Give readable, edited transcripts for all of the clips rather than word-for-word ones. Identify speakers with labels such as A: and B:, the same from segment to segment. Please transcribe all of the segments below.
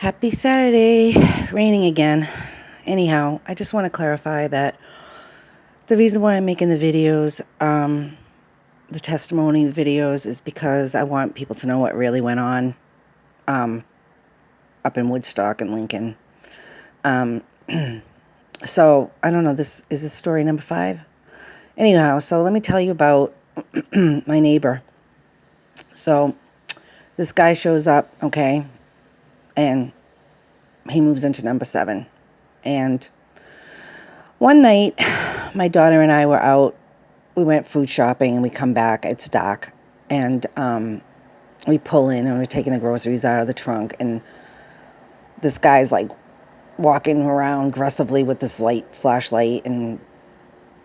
A: Happy Saturday. Raining again. Anyhow, I just want to clarify that the reason why I'm making the videos, the testimony videos, is because I want people to know what really went on up in Woodstock and Lincoln. So, I don't know, this is story number 5? Anyhow, so let me tell you about my neighbor. So, this guy shows up, okay, and he moves into number 7. And one night, my daughter and I were out. We went food shopping, and we come back. It's dark. And we pull in, and we're taking the groceries out of the trunk. And this guy's, like, walking around aggressively with this flashlight. And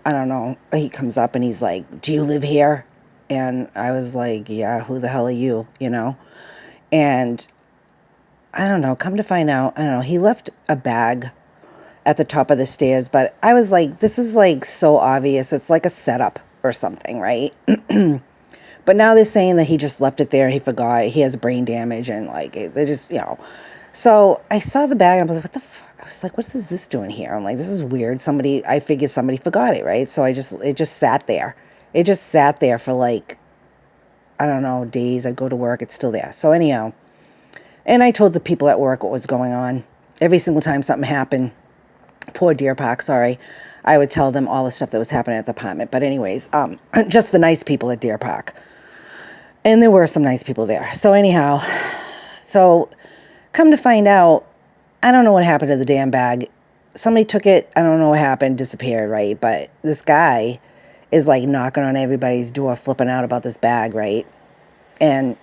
A: I don't know. He comes up, and he's like, "Do you live here?" And I was like, "Yeah, who the hell are you?" You know? And I don't know, come to find out, I don't know, he left a bag at the top of the stairs, but I was like, this is like so obvious. It's like a setup or something, right? But now they're saying that he just left it there. He forgot. He has brain damage, and like, they just, So I saw the bag, and I was like, what the fuck? I was like, what is this doing here? I'm like, this is weird. I figured somebody forgot it, right? So it just sat there. It just sat there for like, I don't know, days. I'd go to work. It's still there. So anyhow. And I told the people at work what was going on. Every single time something happened, poor Deer Park, sorry, I would tell them all the stuff that was happening at the apartment. But anyways, just the nice people at Deer Park. And there were some nice people there. So anyhow, come to find out, I don't know what happened to the damn bag. Somebody took it. I don't know what happened, disappeared, right? But this guy is like knocking on everybody's door, flipping out about this bag, right? And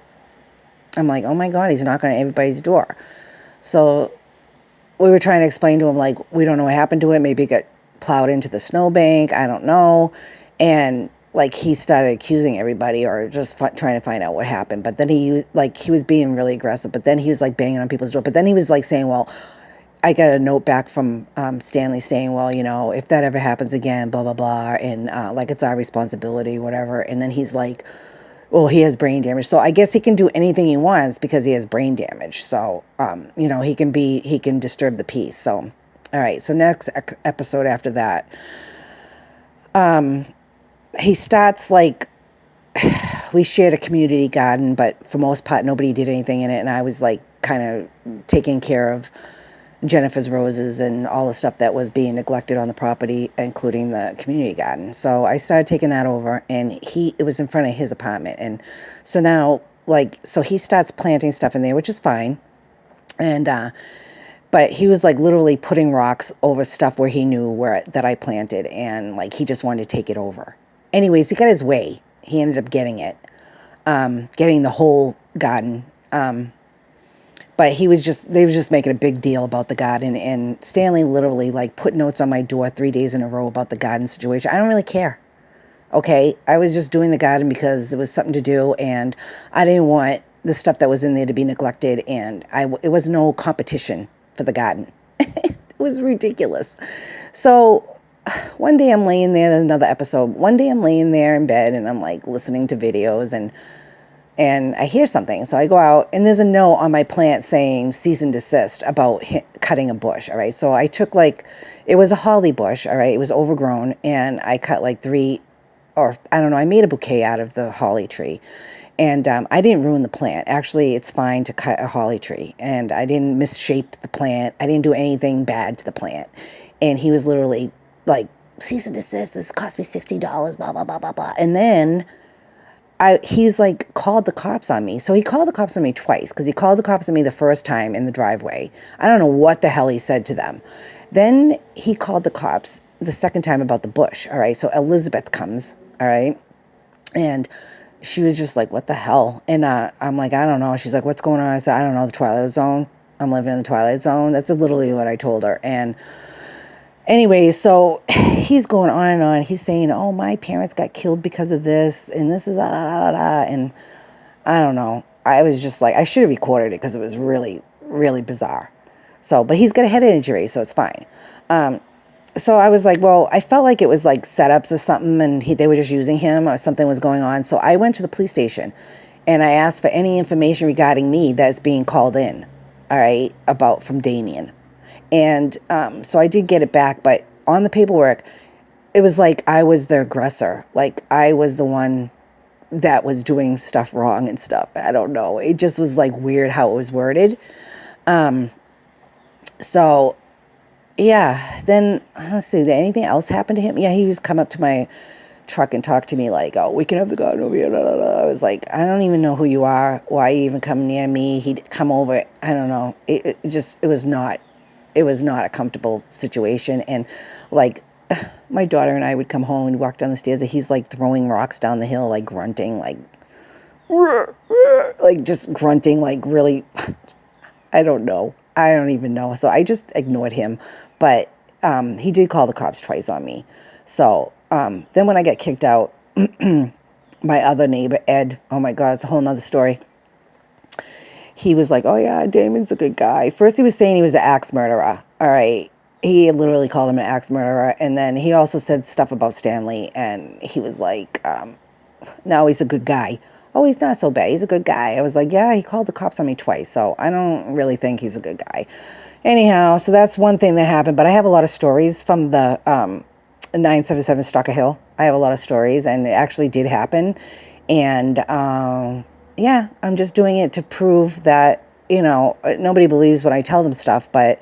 A: I'm like, oh my God, he's knocking on everybody's door. So we were trying to explain to him, like, we don't know what happened to it. Maybe it got plowed into the snowbank. I don't know. And like, he started accusing everybody or just trying to find out what happened. But then he was being really aggressive. But then he was like banging on people's door. But then he was like saying, well, I got a note back from Stanley saying, well, if that ever happens again, blah, blah, blah. And like, it's our responsibility, whatever. And then he's like, well, he has brain damage. So I guess he can do anything he wants because he has brain damage. So, he can disturb the peace. So, all right. So next episode after that, he starts like, we shared a community garden, but for most part, nobody did anything in it. And I was like kind of taking care of Jennifer's roses and all the stuff that was being neglected on the property, including the community garden. So I started taking that over, and it was in front of his apartment. And so now, so he starts planting stuff in there, which is fine. And, but he was like literally putting rocks over stuff where he knew that I planted, and like, he just wanted to take it over. Anyways, he got his way. He ended up getting it, getting the whole garden. But they was just making a big deal about the garden, and Stanley literally like put notes on my door 3 days in a row about the garden situation. I don't really care. Okay. I was just doing the garden because it was something to do, and I didn't want the stuff that was in there to be neglected. And it was no competition for the garden. It was ridiculous. So one day I'm laying there, there's another episode. One day I'm laying there in bed, and I'm like listening to videos, and I hear something. So I go out, and there's a note on my plant saying cease and desist about cutting a bush. All right. So I took it was a holly bush. All right. It was overgrown, and I cut like 3, or I don't know, I made a bouquet out of the holly tree. And I didn't ruin the plant. Actually, it's fine to cut a holly tree. And I didn't misshape the plant. I didn't do anything bad to the plant. And he was literally like, cease and desist. This cost me $60, blah, blah, blah, blah, blah. And then he's like called the cops on me. So he called the cops on me twice, because he called the cops on me the first time in the driveway. I don't know what the hell he said to them. Then he called the cops the second time about the bush. All right. So Elizabeth comes. All right. And she was just like, what the hell? And I'm like, I don't know. She's like, what's going on? I said, I don't know. The Twilight Zone. I'm living in the Twilight Zone. That's literally what I told her. And anyway, so he's going on and on. He's saying, oh, my parents got killed because of this, and this is and I don't know. I was just like, I should have recorded it because it was really, really bizarre. So, but he's got a head injury, so it's fine. So I was like, well, I felt like it was like setups or something, and they were just using him, or something was going on. So I went to the police station, and I asked for any information regarding me that's being called in. all right, about from Damien. And so I did get it back, but on the paperwork, it was like I was the aggressor. Like I was the one that was doing stuff wrong and stuff. I don't know. It just was like weird how it was worded. So yeah, then let's see, did anything else happen to him? Yeah, he used to come up to my truck and talk to me like, oh, we can have the garden over here. Blah, blah, blah. I was like, I don't even know who you are. Why you even come near me? He'd come over. I don't know. It was not a comfortable situation. And like my daughter and I would come home and walk down the stairs and he's like throwing rocks down the hill, like grunting, like just grunting, like really, I don't know. I don't even know. So I just ignored him. But he did call the cops twice on me. So then when I got kicked out, my other neighbor, Ed, oh my God, it's a whole nother story. He was like, oh yeah, Damon's a good guy. First he was saying he was an axe murderer. All right. He literally called him an axe murderer. And then he also said stuff about Stanley. And he was like, no, he's a good guy. Oh, he's not so bad. He's a good guy. I was like, yeah, he called the cops on me twice. So I don't really think he's a good guy. Anyhow, so that's one thing that happened. But I have a lot of stories from the 977 Stalker Hill. I have a lot of stories, and it actually did happen. And yeah, I'm just doing it to prove that, you know, nobody believes when I tell them stuff, but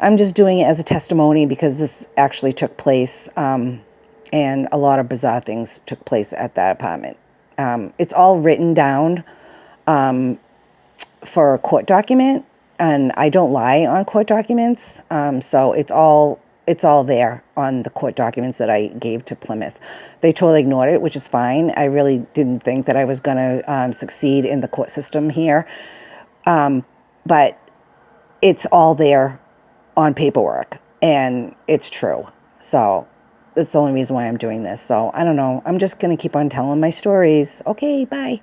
A: I'm just doing it as a testimony because this actually took place, and a lot of bizarre things took place at that apartment. It's all written down for a court document, and I don't lie on court documents, so it's all there on the court documents that I gave to Plymouth. They totally ignored it, which is fine. I really didn't think that I was going to succeed in the court system here, but it's all there on paperwork, and it's true. So that's the only reason why I'm doing this. So I don't know. I'm just going to keep on telling my stories. Okay, bye.